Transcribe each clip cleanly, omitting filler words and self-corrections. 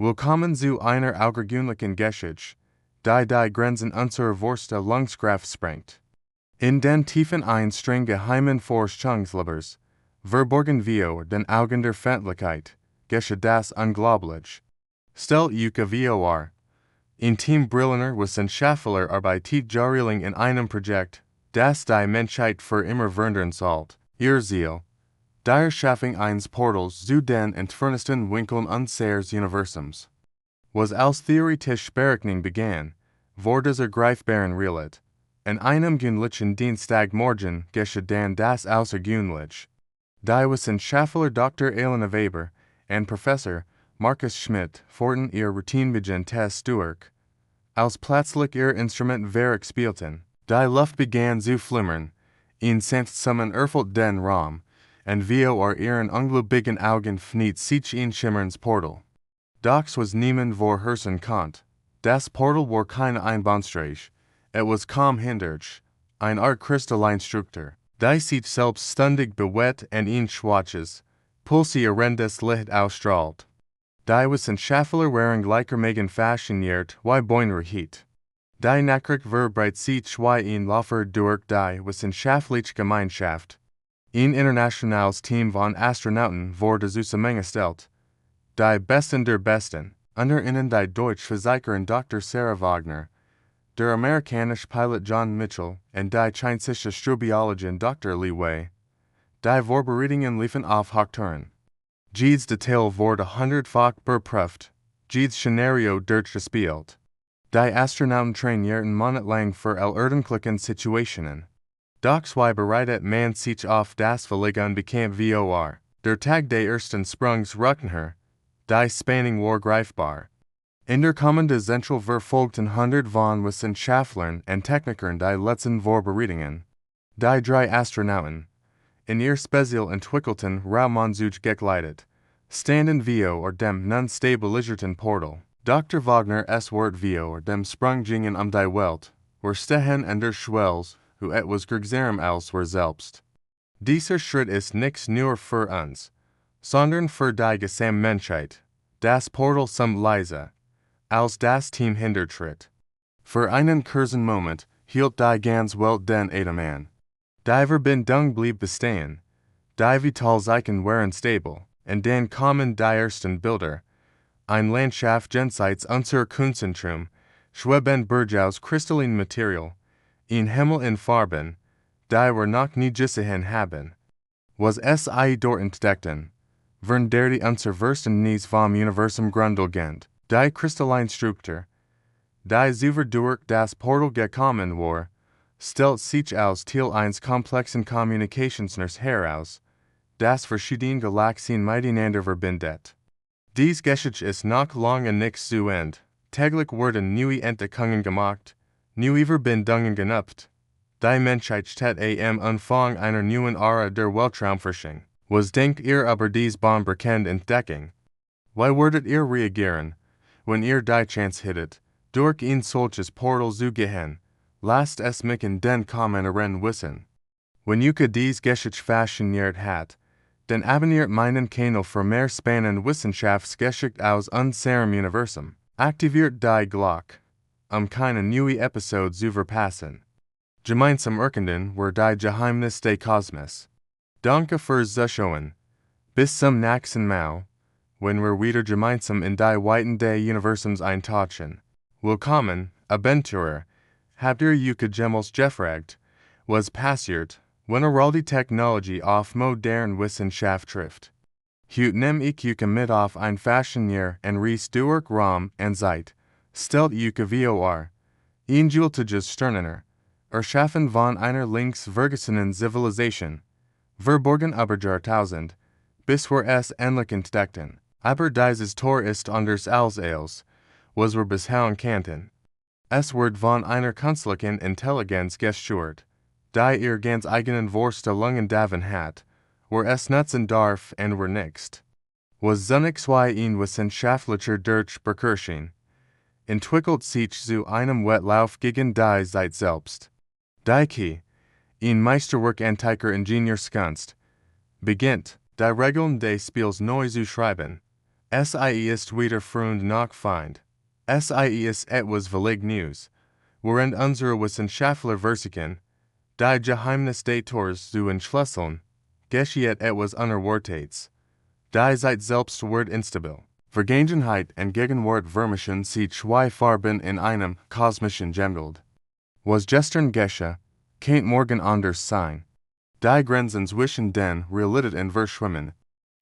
Willkommen zu einer außergewöhnlichen Geschichte, die Grenzen unserer Vorstellungskraft sprengt. In den Tiefen eines streng geheimen Forschungslabors, verborgen wir den Augen der Feindlichkeit, geschieht das unglaublich. Stellt euch vor, ein Team brillender wissenschaftlicher Arbeit jahrelang in einem Projekt, das die Menschheit für immer verändern sollte. Ihr Ziel, die Erschaffung eines Portals zu den entferntesten Winkeln unseres Universums. Was als theoretische Berechnung begann, wurde zur greifbaren Realität. An einem gewöhnlichen Dienstagmorgen geschah dann das Außergewöhnliche. Die Wissenschaftler Dr. Elena Weber und Professor Markus Schmidt führten ihr routinebeginn Test durch. Als plötzlich ihr Instrument Verek spielten, die Luft begann zu flimmern, ihn sanftzusammen erfüllt den Raum, und vor ihren ungläubigen Augen fniet sich ein schimmerndes Portal. Doch was niemand vorhersagen konnte. Das Portal war keine Einbahnstraße, es war kaum hindurch, eine Art kristallin Struktur, die sich selbstständig bewegt und ein schwaches, pulsierendes Licht ausstrahlt. Die Wissenschaftler waren gleichermaßen fasziniert wie Beunruhigt. Die Nachricht verbreitet sich wie ein Laufer durch die wissenschaftliche Gemeinschaft. Ein internationales Team von Astronauten wurde zusammengestellt. Die Besten der Besten, unter ihnen die Deutsch-Physikerin Dr. Sarah Wagner, der amerikanische Pilot John Mitchell und die chinesische Astrobiologin Dr. Li Wei. Die Vorbereitungen liefen auf Hochtouren. Jedes Detail wurde hundertfach überprüft, jedes Szenario durchgespielt. Die Astronauten trainierten monatelang für allerdünklichen Situationen. Doch zwei bereitet man sich auf das Völlige unbekannte vor. Der Tag des ersten Sprungs rückten her. Die Spannung war greifbar. In der kommenden Zentrale verfolgten hundert von Wissenschaftlern und Technikern die letzten Vorbereitungen. Die drei Astronauten, in ihr speziell entwickelten Raumanzug gekleidet, standen vor dem nun stabilisierten Portal. Dr. Wagner es wird vor dem Sprung gingen die Welt, stehen an der Schwelle, wo etwas größerem als wir selbst. Dieser Schritt ist nichts nur für uns, sondern für die gesamte Menschheit. Das Portal zum leise, als das Team hintertritt. Für einen kurzen Moment hielt die ganze Welt den Atem an. Die Verbindung blieb bestehen. Die Vitalzeichen waren stabil, und dann kamen die ersten Bilder. Ein Landschaft jenseits unser Kunstzentrum, schweben Berge aus kristallinem Material, ein Himmel in Farben, die wir noch nie gesehen haben. Was es dort entdeckten, waren die unser Verständnis vom Universum grundlegend. Die kristallin Struktur, die durch das Portal gekommen war, stellt sich als Teil eines komplexen Kommunikationsnetzes heraus, das verschiedene Galaxien miteinander verbindet. Dies Geschichte ist noch lange nicht zu Ende. Täglich werden neue Entdeckungen gemacht, neue Verbindungen geknüpft. Die Menschheit steht am Anfang einer neuen Ära der Weltraumforschung. Was denkt ihr über dies bahnbrechende Entdeckung? Wie werdet ihr reagieren, wenn ihr die Chance hittet, durch ein solches Portal zu gehen? Lasst es mich in den Kommentaren wissen. Wenn euch dies Geschichte fasziniert hat, dann abonniert meinen Kanal für mehr spannende Wissenschaftsgeschichte aus unserem Universum. Aktiviert die Glocke, keine neue Episode zu verpassen. Gemeinsam erkunden wir die Geheimnis des Kosmos. Danke fürs Zuschauen. Bis zum nächsten Mal, wenn wir wieder gemeinsam in die Weiten des Universums eintauchen. Willkommen, Abenturer. Habt ihr euch jemals gefragt, was passiert, wenn die Technologie auf moderne Wissenschaft trifft? Heute nehm ich euch mit auf ein Faszinier und Reis durch Raum und Zeit. Stellt euch vor, ein gültiges Sternentor, erschaffen von einer links vergessenen Zivilisation, verborgen über Jahrtausend, bis wir es endlich entdeckten. Aber dieses Tor ist anders als alles, was wir bisher kannten. Es wird von einer künstlichen Intelligenz gesteuert, die ihr ganz eigenen Vorstellungen davon hat, wer es nutzen darf und wer nicht. Was zunächst wie ein wissenschaftlicher Durchbruch entwickelt sich zu einem Wettlauf gegen die Zeit selbst. Die ein Meisterwerk antiker Ingenieurskunst, beginnt, die Regeln des Spiels neu zu schreiben. Sie ist wieder Freund noch Feind. Sie ist etwas Verleg News. Worin unsere Wissenschaftler Versiken, die Geheimnis des Tors zu entschlüsseln, geschieht etwas Unerwartetes. Die Zeit selbst wird instabil. Vergangenheit und Gegenwart vermischen sich zwei Farben in einem kosmischen Gemälde. Was gestern geschah, kann morgen anders sein. Die Grenzen zwischen den Realitäten verschwimmen.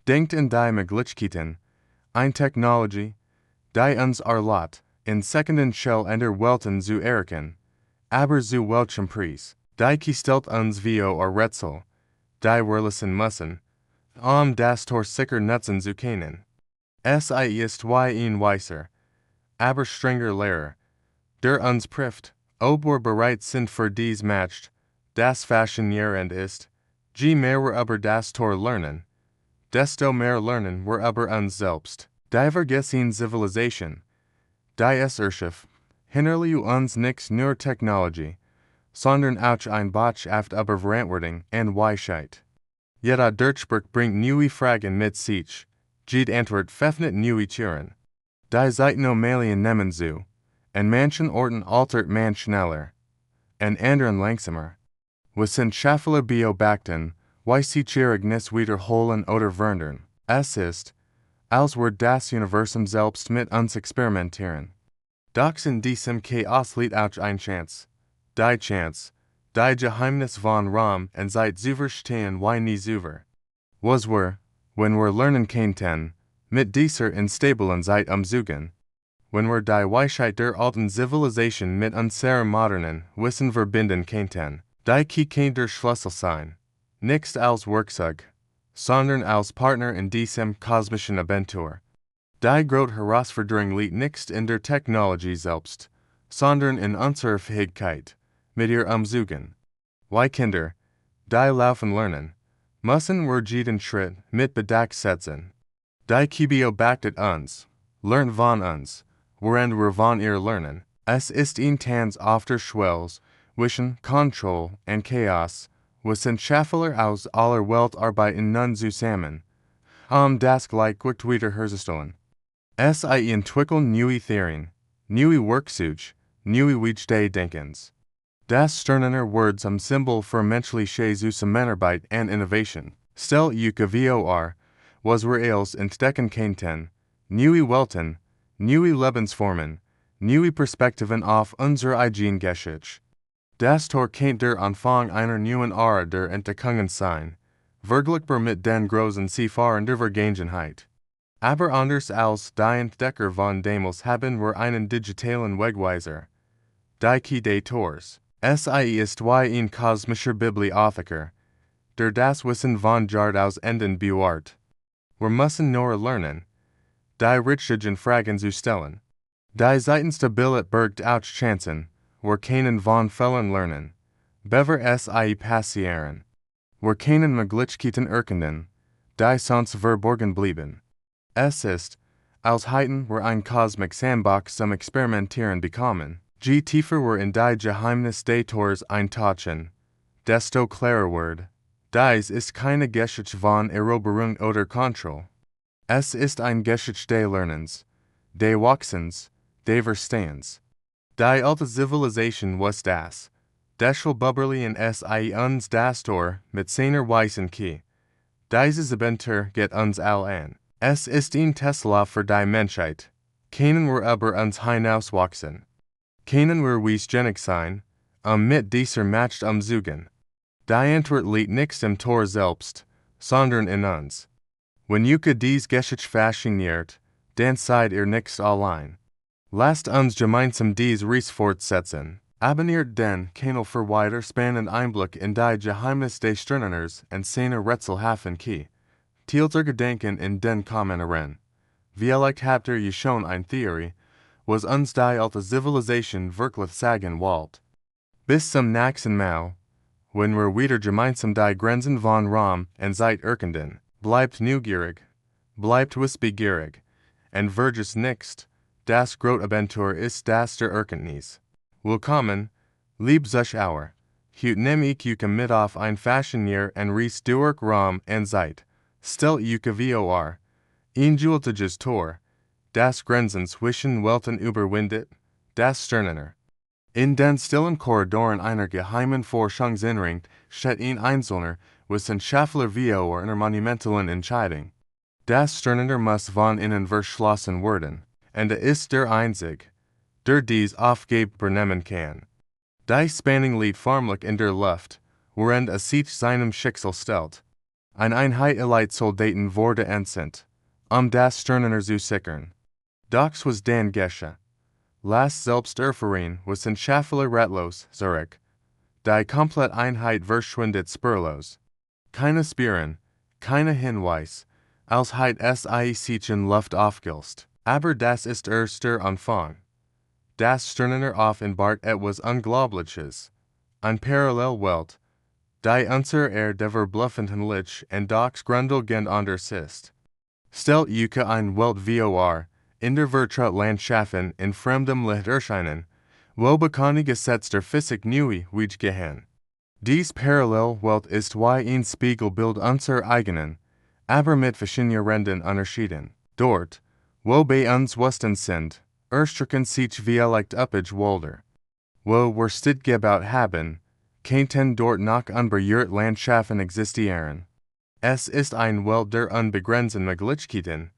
Denkt in die Möglichkeiten, ein Technologie, die uns erlaubt, in Sekunden schnell ender Welten zu erkennen, aber zu welchem Preis? Die stellt uns vio Rätsel, die wir lösen müssen, das Tor sicher nutzen zu können. Sie ist wie ein weiser, aber strenger Lehrer, der uns prüft, ob wir bereit sind für dies Match, das faszinierend ist, je mehr wir über das Tor lernen, desto mehr lernen wir über uns selbst. Die vergessen Zivilisation, die es erschaff, hinterlich uns nicht nur Technologie, sondern auch ein Botschaft über Verantwortung und Weisheit. Jeder Durchbruch bringt neue Fragen mit sich, jede Antwort öffnet neue Türen. Die Zeitnomalien nehmen zu, an manchen Orten altert man schneller, an anderen langsamer. Wissenschaftler beobachten, wie sich Ereignis wiederholen oder verändern. Es ist, als wir das Universum selbst mit uns experimentieren. Doch in diesem Chaos liegt auch ein Chance. Die Chance, die Geheimnis von Raum und Zeit zu verstehen wie nie zuvor. Was wir, wenn wir lernen könnten, mit dieser instablen Zeit umzugehen. Wenn wir die Weisheit der alten Zivilisation mit unserer modernen Wissen verbinden könnten, die kann der Schlüssel sein. Nicht als Werkzeug, sondern als Partner in diesem kosmischen Abenteuer. Die große Herausforderung liegt nicht in der Technologie selbst, sondern in unserer Fähigkeit, mit ihr umzugehen. Wie Kinder, die laufen lernen, müssen wir jeden Schritt mit Bedacht setzen. Die beobachtet uns, lernt von uns, während wir von ihr lernen. Es ist ein Tanz auf der Schwelle zwischen Kontrolle und Chaos, Wissenschaftler aus aller Welt arbeiten nun zusammen, das Gleichgewicht wiederherzustellen. Sie entwickeln neue Theorien, neue Werkzeuge, neue Wege des Denkens. Das Sternentor wird zum Symbol für menschliche Zusammenarbeit und Innovation. Stell vor, was wir als entdecken könnten, neue Welten, neue Lebensformen, neue Perspektiven auf unsere eigene Geschichte. Das Tor könnte der Anfang einer neuen Ära der Entdeckungen sein, vergleichbar mit den großen Sci-Fi der Vergangenheit. Aber anders als die Entdecker von damals haben wir einen digitalen Wegweiser. Die Key des Tors. Sie ist wie ein kosmischer Bibliothekar, der das Wissen von Jahrtausenden bewahrt. Wir müssen nur lernen, die richtigen Fragen zu stellen. Die Zeitenstabilität birgt auch Chancen, wir können von Fällen lernen, bever sie passieren. Wir können Möglichkeiten erkennen, die sonst verborgen blieben. Es ist, als hätten wir ein Cosmic Sandbox zum Experimentieren bekommen. Je tiefer wir in die Geheimnis des Tors eintauchen, desto klarer wird, dies ist keine Geschichte von Eroberung oder Kontrolle. Es ist ein Geschichte des Lernens, des Wachsens, des Verstehens. Die alte Zivilisation was das, deshalb bubbeln sie uns das Tor mit seiner weißen Key. Dieses Abenteuer geht uns all an. Es ist ein Tesla für die Menschheit. Können wir über uns hinauswachsen? Können wir wiesgenig sein, mit dieser Macht umzugehen? Die Antwort liegt nicht im Tor selbst, sondern in uns. Wenn dies Geschichte fasziniert, dann seid ihr nicht allein. Lasst uns gemeinsam dies Reis fortsetzen. Abonniert den Kanal für weiter spannenden Einblick in die Geheimnis des Sternentors und seine rätselhaften Key. Teilt ihr Gedanken in den Kommentaren. Vielleicht habt ihr schon eine Theorie, was uns die alte Zivilisation wirklich sagen wollt. Bis zum nächsten Mal, wenn wir wieder gemeinsam die Grenzen von Raum und Zeit erkennen. Bleibt neugierig, bleibt wissbegierig, und vergesst nicht, das große Abenteuer ist das der Erkenntnis. Willkommen, lieb Zuschauer. Heute nehme ich mit auf ein Faszinier und Reis durch Raum und Zeit. Stellt vor, Einjultiges Tor, das Grenzen zwischen Welten überwindet, das Sternentor. In den stillen Korridoren einer geheimen Forschungsinrichtung steht ein Einzelner Wissenschaftler vor einer monumentalen Entscheidung. Das Sternentor muss von innen verschlossen werden, und ist der einzig, der dies aufgeben nehmen kann. Die Spannung liegt förmlich in der Luft, während sich seinem Schicksal stellt. Eine Einheit Elite-Soldaten wurde entsandt, das Sternentor zu sichern. Doch was dann geschah? Las Selbsterfahrung Wissenschaftler ratlos zurück. Die komplette Einheit verschwindet spurlos. Keine Spuren, keine Hinweis, als hätte es sich in Luft aufgelöst. Aber das ist erst der Anfang. Das Sternentor offenbart etwas Unglaubliches. Eine Parallelwelt, die unser der verbluffenden Lich und doch grundlegend anders ist. Stellt euch eine Welt vor, in der Landschaften in fremdem Licht erscheinen, wo bekannte Gesetze der Physik neu gehen. Dies Parallelwelt ist wie ein Spiegelbild unserer eigenen, aber mit verschiedenen Unterschieden. Dort, wo bei uns Westen sind, erstrecken sich vielleicht üppige Wälder. Wo wir Stidt gebaut haben, könnten dort noch unberührte Landschaften existieren. Es ist eine Welt der unbegrenzten Möglichkeiten,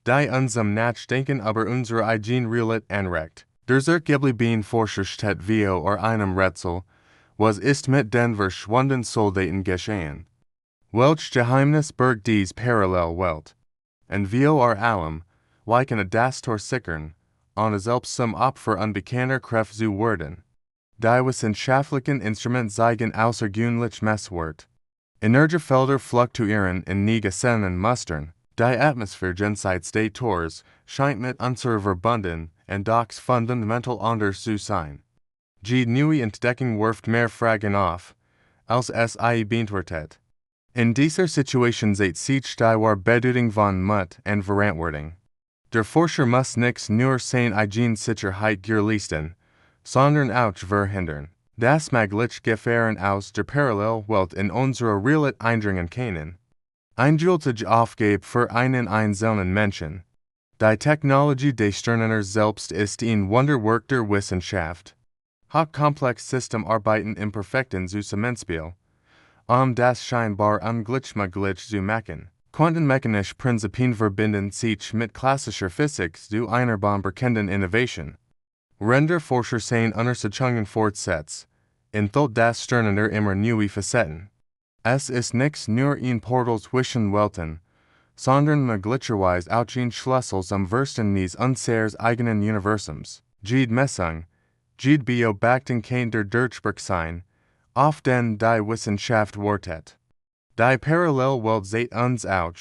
die unserem Nachdenken über unsere eigene Realität anregt. Der zurückgebliebene Forscher steht vor einem Rätsel, was ist mit den verschwundenen Soldaten geschehen? Welch Geheimnis birgt dies Parallelwelt? Und vor allem, wie kann das Tor sichern, ohne selbst zum Opfer unbekannter Kräfte zu werden? Die wissenschaftlichen Instrumente zeigen außergewöhnlich Messwert. Energiefelder fluktuieren in nie gesehenen Mustern. Die Atmosphäre jenseits des Tors scheint mit unserer verbunden und doch fundamental anders zu sein. Die neue Entdeckung wirft mehr Fragen auf, als es beantwortet. In dieser Situation sieht sich die Bedeutung von Mut und Verantwortung. Der Forscher muss nicht nur seine eigene Sicherheit gewährleisten, sondern auch verhindern, dass mögliche Gefahren aus der Parallelwelt in unsere Realität eindringen können. Eingültige Aufgabe für einen einzelnen Menschen. Die Technologie des Sternentors selbst ist ein Wunderwerk der Wissenschaft. Hochkomplexe Systemarbeiten im perfekten Zusammenspiel, das scheinbar unglücklich möglich zu machen. Quantenmechanische Prinzipien verbinden sich mit klassischer Physik zu einer bahnbrechenden Innovation. Forscher sehen Untersuchungen fortsetzt, enthält das Sternentor immer neue Facetten. Es ist nicht nur ein Portal zwischen Welten, sondern möglicherweise auch ein Schlüssel zum Verstehen des unseres eigenen Universums. Jede Messung, jede Beobachtung kann der Durchbruch sein, auf den die Wissenschaft wartet. Die Parallelwelt sieht uns auch,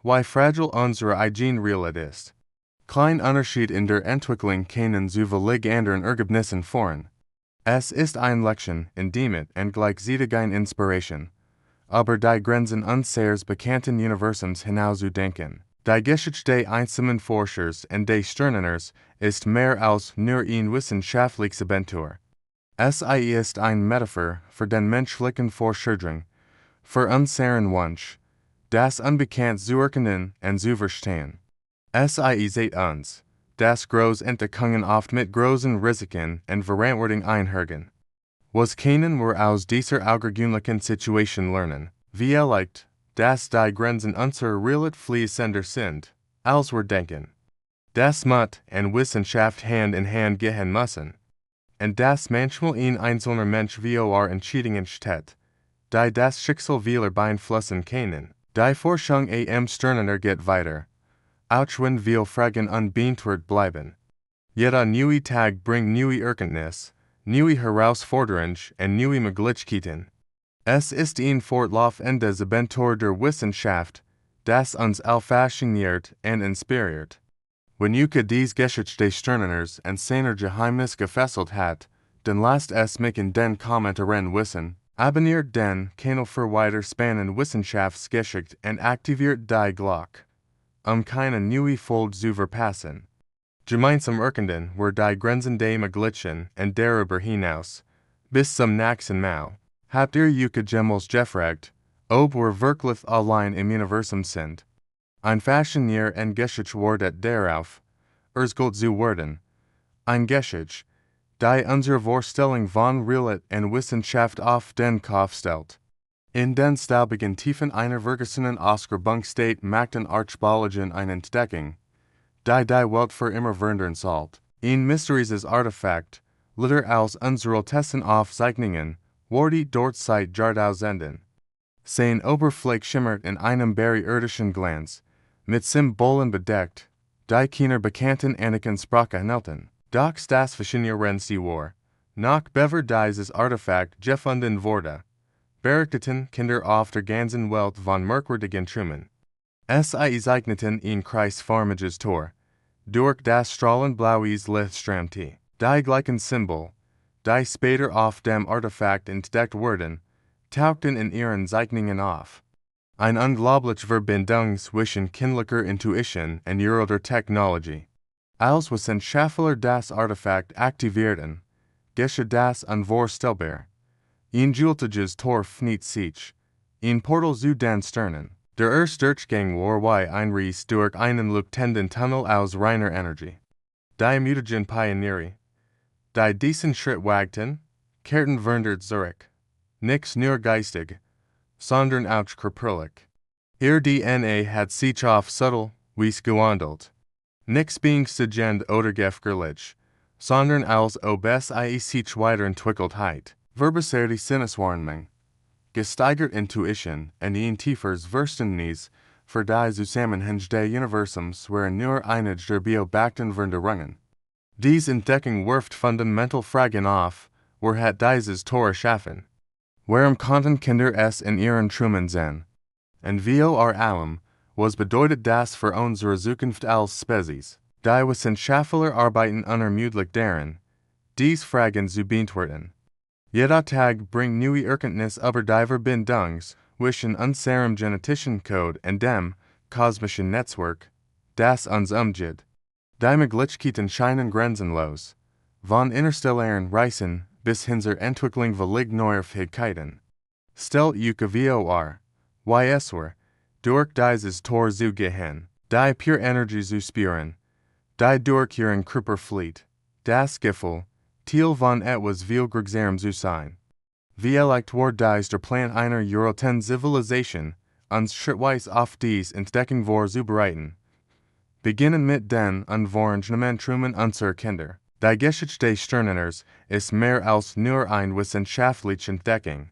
wie fragil unsere eigene Realität ist. Klein Unterschied in der Entwicklung können zu völlig anderen Ergebnissen führen. Es ist eine Lektion in Demut und gleichzeitige Inspiration. Aber die Grenzen unseres bekannten Universums hinauszudenken. Die Geschichte des einzelnen Forschers und des Sternentors ist mehr als nur ein wissenschaftliches Abenteuer. Es ist eine Metapher für den menschlichen Fortschritt, für unseren Wunsch, das Unbekannte zu erkennen und zu verstehen. Es sieht uns, dass große Entdeckungen oft mit großen Risiken und Verantwortung einhergehen. Was können wir aus dieser außergewöhnlichen Situation lernen? Vielleicht, dass die Grenzen unserer Realität fließender sind, als wir denken. Dass Mut und Wissenschaft Hand in Hand gehen müssen. Und dass manchmal ein einzelner Mensch vor Entscheidungen steht, die das Schicksal vieler beeinflussen können. Die Forschung am Sternentor geht weiter, auch wenn viele Fragen unbeantwortet bleiben. Jeder neue Tag bringt neue Erkenntnis, neue Herausforderungen und neue Möglichkeiten. Es ist ein fortlaufendes Abenteuer der Wissenschaft, das uns fasziniert und inspiriert. Wenn euch dies Geschichte des Sternentors und seiner Geheimnis gefesselt hat, dann lasst es mich in den Kommentaren wissen. Abonniert den Kanal für weiter spannende Wissenschaftsgeschichte und aktiviert die Glocke, keine neue Folge zu verpassen. Gemeinsam erkunden wir die Grenzen des Möglichen und darüber hinaus. Bis zum nächsten Mal. Habt ihr euch jemals gefragt, ob wir wirklich allein im Universum sind? Ein Fashionnier en Geschichte wordet darauf, Gold zu werden, ein Geschichte, die unsere Vorstellung von Realität en Wissenschaft auf den Kopf stellt. In den staubigen Tiefen einer vergessenen Ausgrabung steht machten Archäologien eine Entdeckung, die Welt für immer verändern sollt. Ein mysteriöses Artefakt, litter als unsere Testen Aufzeichnungen, wurde dort seit Jahrtausenden. Sein Oberfläche schimmert in einem berirdischen Glanz, mit Symbolen bedeckt, die keiner bekannten antiken Sprache handelten. Doch das Faszinierende war, nach bever dieses Artefakt gefunden wurde, berichteten Kinder auf der ganzen Welt von merkwürdigen Trümmern. Es zeichneten ein kreisförmiges Tor, durch das strahlend blaues Licht strömte. Die gleichen Symbol, die später auf dem Artefakt entdeckt wurden, tauchten in ihren Zeichnungen auf. Eine unglaubliche Verbindung zwischen kindlicher Intuition und ihrer Technologie. Als Wissenschaftler das Artefakt aktivierten, geschah das unvorstellbar. Ein gültiges Tor öffnet sich, ein Portal zu den Sternen. Der erste Durchgang war wie ein Reis durch einen leuchtenden Tunnel aus reiner Energie. Die mutigen Pioniere, die diesen Schritt wagten, kehrten verwundert zurück. Nix nur geistig, sondern auch körperlich. Ihr DNA hat sich auf subtle Weise gewandelt. Nix beängstigend oder gefährlich, sondern als ob es sich weiterentwickelt hat. Verbesserte Sinneswahrnehmung, gesteigerte Intuition und ein tieferes Verständnis für die Zusammenhänge des Universums waren nur einige der beobachten Veränderungen. Diese Entdeckung wirft fundamental Fragen auf, wer hat dieses Tor erschaffen? Warum konnten Kinder es in ihren Träumen sehen? Und vor allem, was bedeutet das für unsere Zukunft als Spezies? Die Wissenschaftler arbeiten unermüdlich daran, diese Fragen zu beantworten. Jeder Tag bringt neue Erkenntnis über die Verbindung zwischen unserem genetischen Code und dem kosmischen Netzwerk, das uns umgibt. Die Möglichkeiten scheinen grenzenlos, von interstellaren Reisen bis hin zur Entwicklung völlig neuer Fähigkeiten. Stellt euch vor, wie es war, durch dieses Tor zu gehen, die pure Energie zu spüren, die durch ihren Körper flieht, das Gefühl, Teil von etwas viel größerem zu sein. Vielleicht war dies der Plan einer Euroten Zivilisation, uns schrittweise auf dies Entdeckung vorzubereiten. Beginnen mit den unvorgenommen Träumen unserer Kinder. Die Geschichte des Sternentors ist mehr als nur ein wissenschaftliche Entdeckung.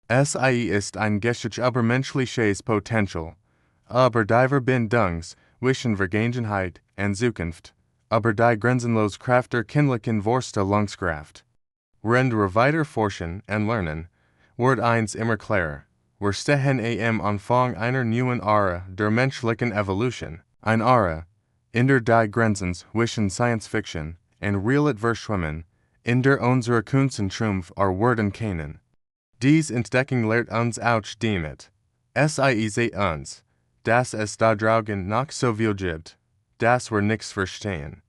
Es ist ein Geschichte über menschliches Potenzial, über die Verbindung zwischen Vergangenheit und Zukunft, über die grenzenlose Kraft der kindlichen Vorstellungskraft. Während wir weiter forschen und lernen, wird eins immer klarer. Wir stehen am Anfang einer neuen Ära der menschlichen Evolution, eine Ära, in der die Grenzen zwischen Science Fiction und Realität verschwimmen, in der unsere Kunst und Triumph werden können. Diese Entdeckung lehrt uns auch damit. Es uns, dass es da draußen noch so viel gibt, dass wir nichts verstehen.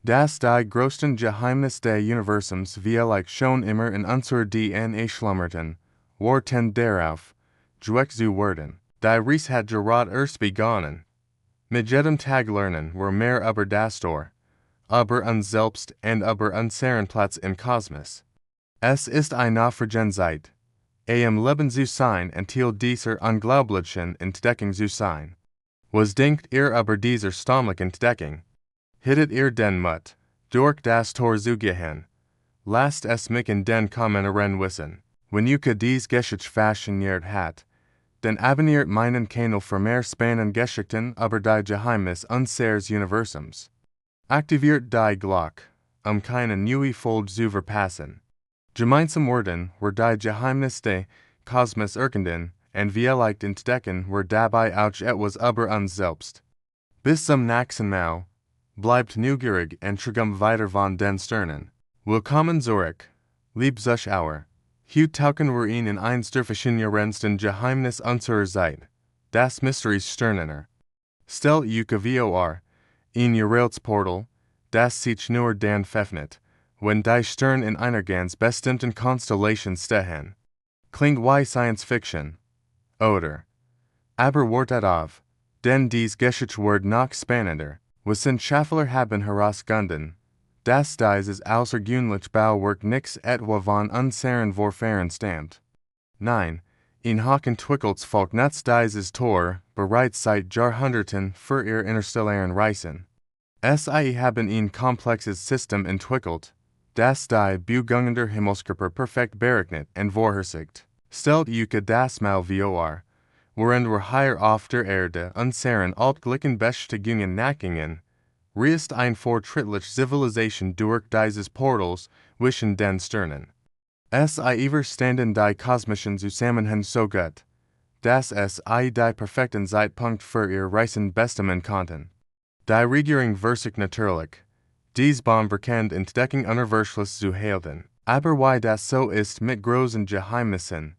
Dass die größten Geheimnisse des Universums vielleicht schon immer in unserer DNA schlummerten, warten darauf, entdeckt zu werden. Die Reise hat gerade erst begonnen. Mit jedem Tag lernen wir mehr über das Tor, über uns selbst und über unseren Platz im Kosmos. Es ist eine aufregende Zeit, am Leben zu sein und Teil dieser unglaublichen Entdeckung zu sein. Was denkt ihr über diese erstaunliche Entdeckung? Hittet ihr den Mut, durch das Tor zu gehen? Lasst es mich in den Kommentaren wissen. Wenn euch dies Geschichte fasziniert hat, dann abonniert meinen Kanal für mehr spannende Geschichten über die Geheimnisse unseres Universums. Aktiviert die Glocke, keine neue Folge zu verpassen. Gemeinsam werden wir die Geheimnisse des Kosmos erkunden und vielleicht entdecken wir dabei auch etwas über uns selbst. Bis zum nächsten Mal. Bleibt neugierig und träumt weiter von den Sternen. Willkommen zurück, liebe Zuschauer. Heute tauchen wir in eins der faszinierendsten Geheimnisse unserer Zeit, das Mystery Sternentor. Stellt euch vor, ein Portal, das sich nur dann öffnet, wenn die Sterne in einer ganz bestimmten Konstellation stehen. Klingt wie Science Fiction, oder? Aber wartet auf, Den dies Geschichte word noch spannender, sind Schaffler haben herausgefunden, dass dieses außergewöhnliche Bauwerk nix etwa von unseren Vorfahren stammt. Nein, in Hoch entwickeltes Volk nutzt dieses Tor bereits seit Jahrhunderten für ihre interstellaren Reisen. Sie haben ein komplexes System entwickelt, das die Bewegungen der Himmelskörper perfekt berechnet und vorhersagt. Stellt euch das mal vor, während wir hier auf der Erde unseren altgleichen Beschäftigungen nachgehen, reist ein fortschrittliche Zivilisation durch dieses Portals zwischen den Sternen. Verstanden die kosmischen Zusammenhänge so gut, dass die perfekten Zeitpunkt für ihr Reisen bestimmen konnten. Die Regierung versicht natürlich, dies bekannt Entdeckung universelles zu halten. Aber why das so ist mit großen Geheimnissen,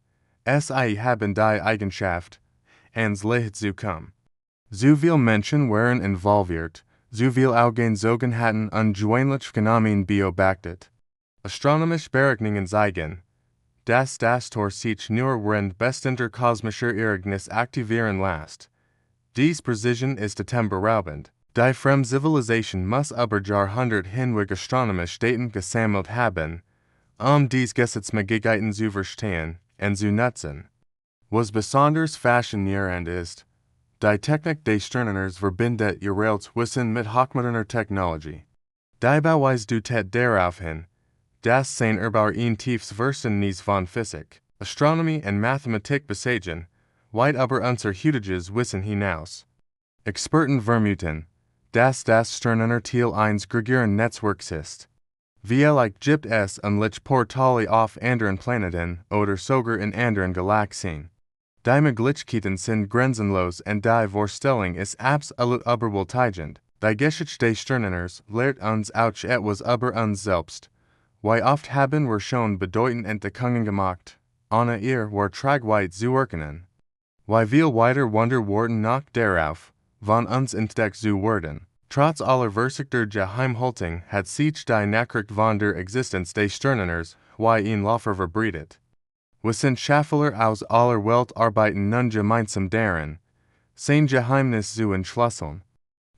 haben die Eigenschaft, ans Licht zu kommen. So viel Menschen waren involviert, so viel Augen hatten ungewöhnlich Phänomen beobachtet. Astronomische Berechnungen zeigen, dass das Tor sich nur während bestimmter kosmischer Ereignis aktivieren lässt. Dies Precision ist atemberaubend. Die fremde Zivilisation muss über Jahrhundert hinweg astronomische Daten gesammelt haben, dies Gesetzmäßigkeiten zu verstehen und zu nutzen. Was besonders faszinierend ist, die Technik des Sternenners verbindet ihre Wissen mit hochmoderner Technologie. Die Bauweise deutet darauf hin, dass sein Erbauer ein tiefes Verständnis von Physik, Astronomie und Mathematik besagen, weit über unser heutiges Wissen hinaus. Experten vermuten, dass das Sternentor eines größeren Netzwerks ist. Vielleicht gibt es unliche Portale auf anderen Planeten oder sogar in anderen Galaxien. Die Möglichkeiten sind grenzenlos und die Vorstellung ist absolut überwältigend. Die Geschichte des Sternenners lehrt uns auch etwas über uns selbst. Wie oft haben wir schon bedeutende Entdeckungen gemacht, ohne ihr Tragweite zu erkennen. Wie viel weiter Wunder warten noch darauf, von uns entdeckt zu werden. Trotz aller versuchter Geheimhaltung hat sich die Nachricht von der Existenz des Sternenners wie ein Laufer verbreitet. Wissenschaftler aus aller Welt arbeiten nun gemeinsam daran, sein Geheimnis zu entschlüsseln.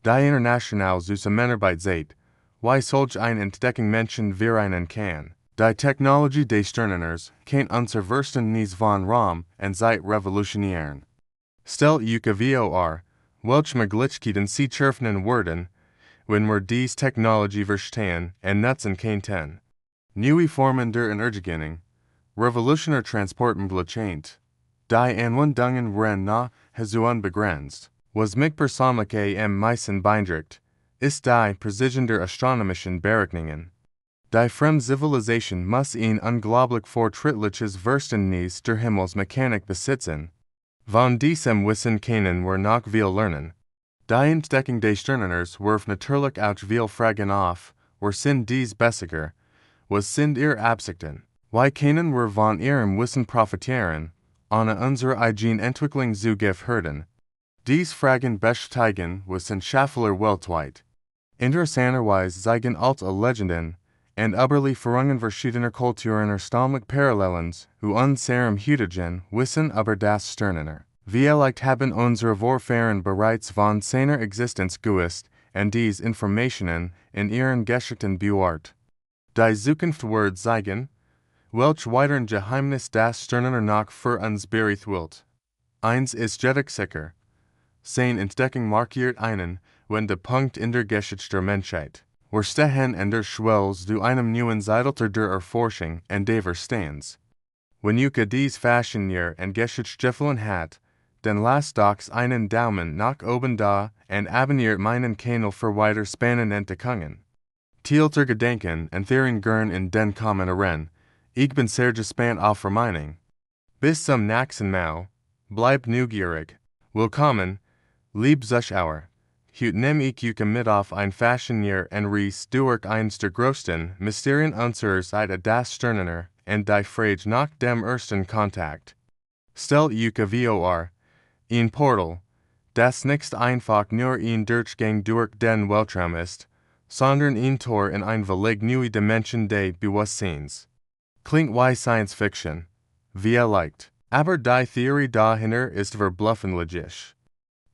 Die internationale Zusammenarbeit zeigt, wie solch eine Entdeckung Menschen vereinen kann. Die Technologie des Sternenners kann unser Verständnis von Raum und Zeit revolutionieren. Stellt euch vor, welche Möglichkeiten sie schaffen werden, wenn wir diese Technologie verstehen und nutzen könnten. Neue Formen der Energiegewinnung, revolutionär Transportmöglichkeiten, die Anwendungen waren nahezu unbegrenzt. Was mich persönlich am meisten beeindruckt, ist die Präzision der astronomischen Berechnungen. Die fremde Zivilisation muss ein unglaublich fortschrittliches Verständnis der Himmelsmechanik besitzen. Von diesem Wissen können wir noch viel lernen. Die Entdeckung des Sternenners wirft natürlich auch viel Fragen auf, sind dies Besiger, was sind ihre Absichten? Wie können wir von ihrem Wissen profitieren, ohne unsere eigene Entwicklung zu gefährden? Dies Fragen beschäftigen Wissenschaftler weltweit. Interessanterweise zeigen alte Legenden und Überlieferungen verschiedener Kulturen erstaunlich Parallelen zu unserem heutigen Wissen über das Sternentor. Vielleicht haben unsere Vorfahren bereits von seiner Existenz gewusst und diese Informationen in ihren Geschichten bewahrt. Die Zukunft wird zeigen, welch weiteren Geheimnis das Sternentor noch für uns bereit wird. Eins ist jedoch sicher. Seine Entdeckung markiert einen Wendepunkt in der Geschichte der Menschheit. Wir stehen an der Schwelle zu einem neuen Zeitalter der Erforschung und des Verstehens. Wenn euch dies fasziniert und geschichtsgefallen hat, dann lasst doch einen Daumen nach oben da und abonniert meinen Kanal für weitere spannende Entdeckungen. Teilt ihr Gedanken und Theorien gern in den Kommentaren. Ich bin sehr gespannt auf eure Meinung. Bis zum nächsten Mal. Bleibt neugierig. Willkommen, lieb Zuschauer. Heute nehme ich euch mit auf ein Faszinier und Reis durch eins der größten Mysterien unserer Zeit das Sternentor und die Frage nach dem ersten Kontakt. Stellt euch vor, ein Portal, das nicht einfach nur ein Durchgang durch den Weltraum ist, sondern ein Tor in eine völlig neue Dimension des Bewusstseins. Klingt wie Science Fiction, vielleicht, aber die Theorie dahinter ist verbluffend logisch.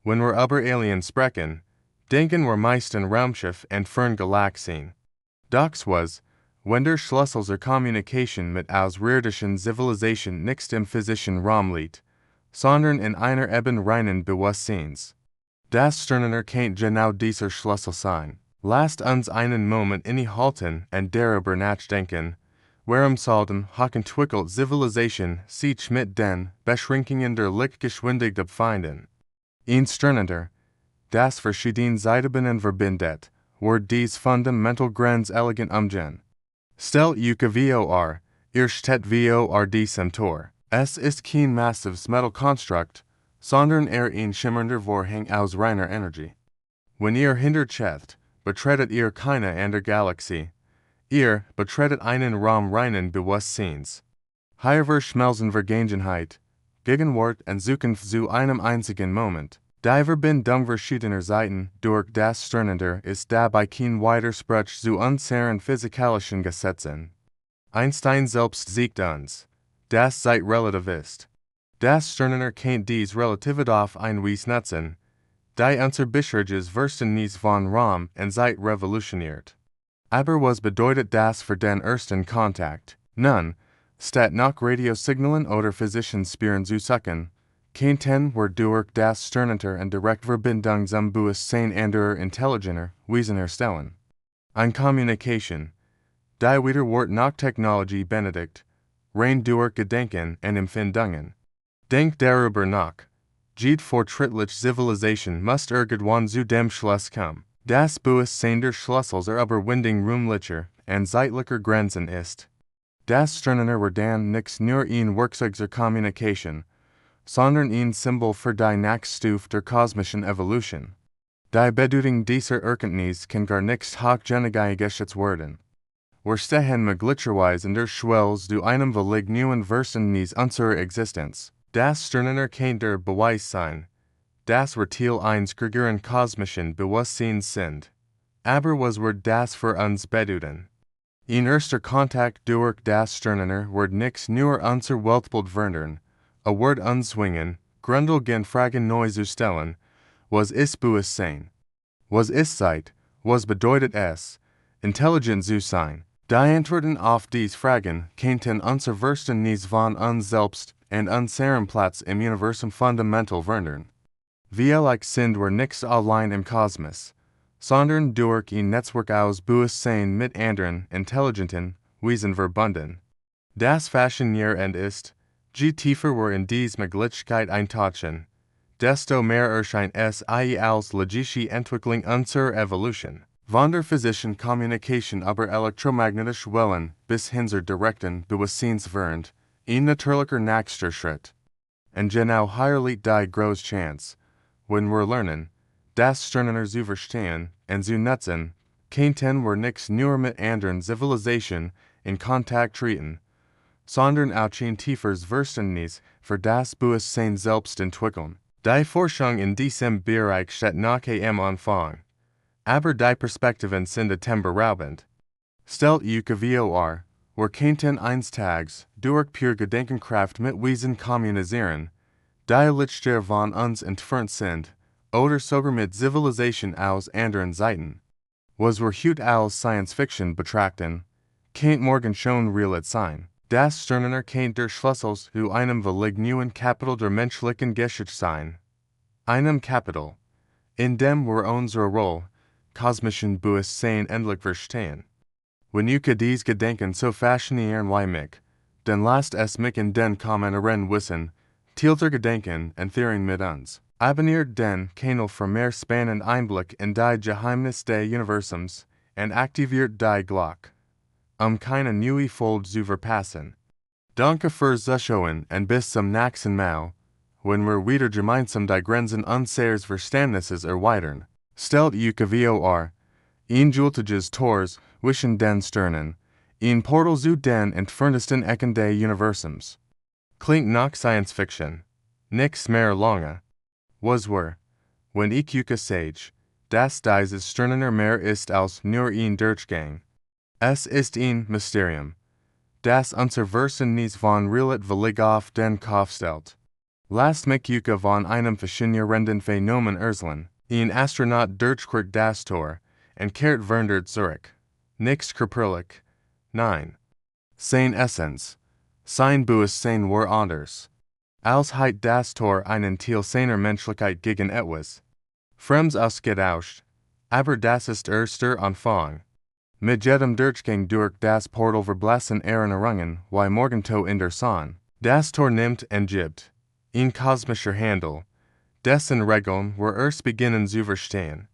Wenn wir über Alien sprechen, denken wir meist an Raumschiff and fern Galaxien. Dox was, wenn der Schlüssel zur Kommunikation mit außerirdischen Zivilisation nicht im physischen Raum liegt, sondern in einer eben reinen Bewusstseins. Das Sternentor kennt genau dieser Schlüssel sein. Lasst uns einen Moment innehalten und darüber nachdenken, warum sollten hochentwickelt Zivilisation sich mit den Beschränkungen der Lichtgeschwindigkeit finden? In Sternentor, das verschiedene Zeitebenen verbindet, wird dies fundamental Grenz elegant umgehen. Stellt euch vor, ihr steht vor diesem Tor. Es ist kein massives Metallkonstrukt, sondern ein schimmernder Vorhang aus reiner Energie. Wenn ihr hintersteht, betretet ihr keine andere Galaxie. Ihr betretet einen Raum reinen Bewusstseins. Hier verschmelzen Vergangenheit, Gegenwart und Zukunft zu einem einzigen Moment. Die Verbindung verschiedener Seiten durch das Sternentor ist dabei kein Widersprach zu unseren physikalischen Gesetzen. Einstein selbst siegt uns, das Zeit relativ ist. Das Sternentor kennt dies Relativität auf ein Weise nutzen, die unser bisheriges Verständnis von Raum und Zeit revolutioniert. Aber was bedeutet das für den ersten Kontakt? Nun, statt nach Radiosignalen oder physischen Spieren zu suchen, könnten wir durch das Sternentor und Direktverbindung zum Bewusstsein anderer intelligenter Wesen erstellen. Eine Kommunikation, die wieder wird nach Technologie benedikt, rein durch Gedenken und Empfindungen. Denkt darüber nach. Jede fortschrittliche Zivilisation muss irgendwann zu dem Schluss kommen. Das Bewusstsein der Schlüssel zur Überwindung räumlicher und zeitlicher Grenzen ist. Das Sternentor wird dann nicht nur ein Werkzeug zur Kommunikation, sondern ein Symbol für die Nachstufe der kosmischen Evolution. Die Bedeutung dieser Erkenntnis kann gar nicht hochgenig geschätzt werden. Wir stehen möglicherweise in der Schwelle zu einem völlig neuen Verständnis unserer Existenz. Das Sternentor kennt der Beweis sein, dass wir Teil eines größeren kosmischen Bewusstseins sind. Aber was wird das für uns bedeuten? Ein erster Kontakt durch das Sternentor wird nicht nur unser Weltbild verändern, wird uns zwingen, grundlegende Fragen neu zu stellen. Was ist Bewusstsein? Was ist Zeit? Was bedeutet es, intelligent zu sein? Die Antworten auf diese Fragen könnten unser Verständnis von uns selbst und unseren Platz im Universum fundamental verändern. Vielleicht sind wir nicht allein im Kosmos, sondern durch ein Netzwerk aus Bewusstsein mit anderen intelligenten Wesen verbunden. Das Faszinierende ist, je tiefer wir in diese Möglichkeit eintauchen, desto mehr erscheint es als logische Entwicklung unserer Evolution. Von der physischen Kommunikation über elektromagnetische Wellen bis hin zur direkten Bewusstseinswährend, ein natürlicher nächster Schritt. Und genau hier liegt die große Chance, wenn wir lernen, das Sternentor zu verstehen und zu nutzen, könnten wir nicht nur mit anderen Zivilisationen in Kontakt treten, sondern auch ein tieferes Verständnis für das Bewusstsein selbst entwickeln. Die Forschung in diesem Bereich steht noch am Anfang, aber die Perspektiven sind atemberaubend. Stellt euch vor, wir könnten eines Tages durch pure Gedankenkraft mit Wesen kommunizieren, die lichter von uns entfernt sind, oder sogar mit Zivilisation aus anderen Seiten. Was wir heute als Science Fiction betrachten, könnte morgen schon Realität sein. Das Sternentor kennt der Schlüssel zu einem völlig neuen Kapitel der menschlichen Geschichte sein. Einem Kapitel, in dem wir unsere Rolle, kosmischen Bewusstsein endlich verstehen. Wenn euch dies Gedanken so faszinieren wie mich, dann lasst es mich in den Kommentaren wissen, teilt der Gedanken und Theorien mit uns. Abonniert den Kanal für mehr spannenden Einblick in die Geheimnisse des Universums und aktiviert die Glocke, keine neue Folge zu verpassen. Danke fürs Zuschauen und bis zum nächsten Mal, wenn wir wieder gemeinsam die Grenzen unseres Verständnisses erweitern. Stellt euch vor, ein gültiges Tor zwischen den Sternen, ein Portal zu den entferntesten Ecken des Universums. Klingt nach Science Fiction. Nichts mehr lange. Was wir, wenn ich euch sage, dass dieses Sternentor mehr ist als nur ein Durchgang. Es ist ein Mysterium, das unser Verständnis von Realität völlig auf den Kopf stellt. Last mich Yuka von einem faszinierenden Phänomen Erzählen, ein Astronaut durchquert das Tor, und kehrt verwundert zurück. Nichts Kripperlich. 9. Sein Essence. Sein Bues sein war anders. Als heit das Tor einen Teil seiner Menschlichkeit gegen etwas Fremds ausgetauscht, aber das ist erster Anfang. Mit jedem Durchgang durch das Portal verblassen Erinnerungen, wie Morgento in der Sonne. Das Tor nimmt und gibt. Ein kosmischer Handel. Dessen Regeln wir erst beginnen zu verstehen.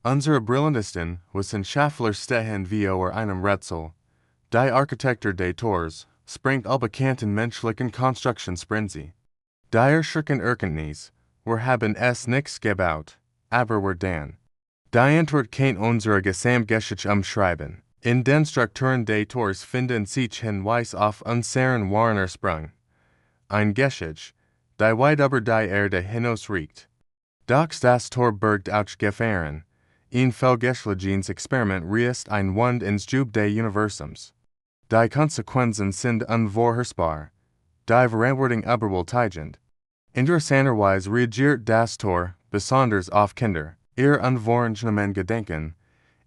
Unsere brillantesten Wissenschaftler stehen wie einem Rätsel. Die Architektur des Tors springt allbekannten menschlichen Konstruktionssprinzi. Die erschreckende Erkenntnis, wir haben es nix gebaut, aber wir dann. Die Antwort kennt unsere Gesamtgeschichte umschreiben. In den Strukturen des Tors finden sich Hinweis auf unseren wahren Ursprung. Ein Geschichte, die weit über die Erde hinaus reicht. Doch das Tor birgt auch Gefahren. Ein fehlgeschlagenes Experiment reißt ein Wund ins Jub des Universums. Die Konsequenzen sind unvorhersehbar. Die Verantwortung überwältigend. Interessanterweise reagiert das Tor besonders auf Kinder. Ihr unvorgenommen Gedenken,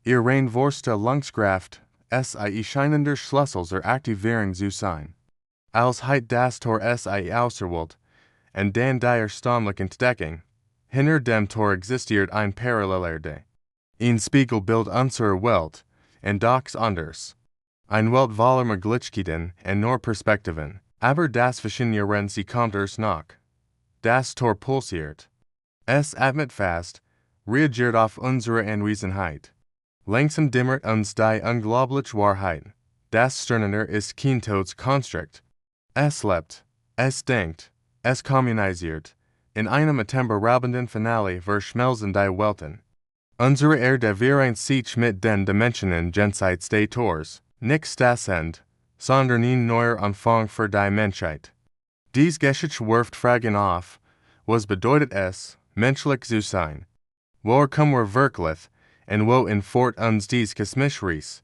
ihr reinforste Lungskraft, es scheinender Schlüssel zur Aktivierung zu sein. Als heit das Tor es auserwählt, und dann die erstaunliche Entdeckung, hinter dem Tor existiert ein Parallelerde. Ein Spiegelbild unserer Welt, und doch anders. Ein Welt voller Möglichkeiten und nur Perspektiven, aber das Faszinieren sie kommt erst nach. Das Tor pulsiert. Es atmet fast, reagiert auf unsere Anwesenheit. Langsam dimmert uns die unglaubliche Wahrheit. Das Sternentor ist kein Konstrukt. Es lebt, es denkt, es kommuniziert. In einem atemberaubenden Finale verschmelzen die Welten. Unsere Erde vereint sich mit den Dimensionen jenseits des Tors, nichts das Ende, sondern ein neuer Anfang für die Menschheit. Dies Geschichte wirft Fragen auf. Was bedeutet es, menschlich zu sein? Woher kommen wir wirklich, und wo entfort uns dies kosmische Reis?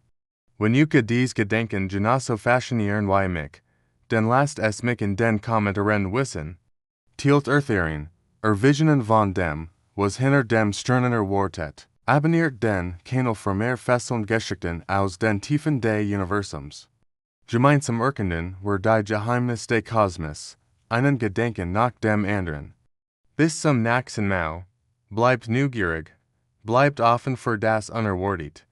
Wenn Yuka dies Gedenken genauso faszinieren wie mich, dann lasst es mich in den Kommentaren wissen. Tilt Eartherin, Visionen von dem, was hinter dem Sternentor wartet. Abonniert den Kanal für mehr fesseln Geschichten aus den Tiefen des Universums. Gemeinsam erkunden wir die Geheimnis des Kosmos, einen Gedenken nach dem anderen. Bis zum nächsten Mal, bleibt neugierig, bleibt offen für das Unerwartete.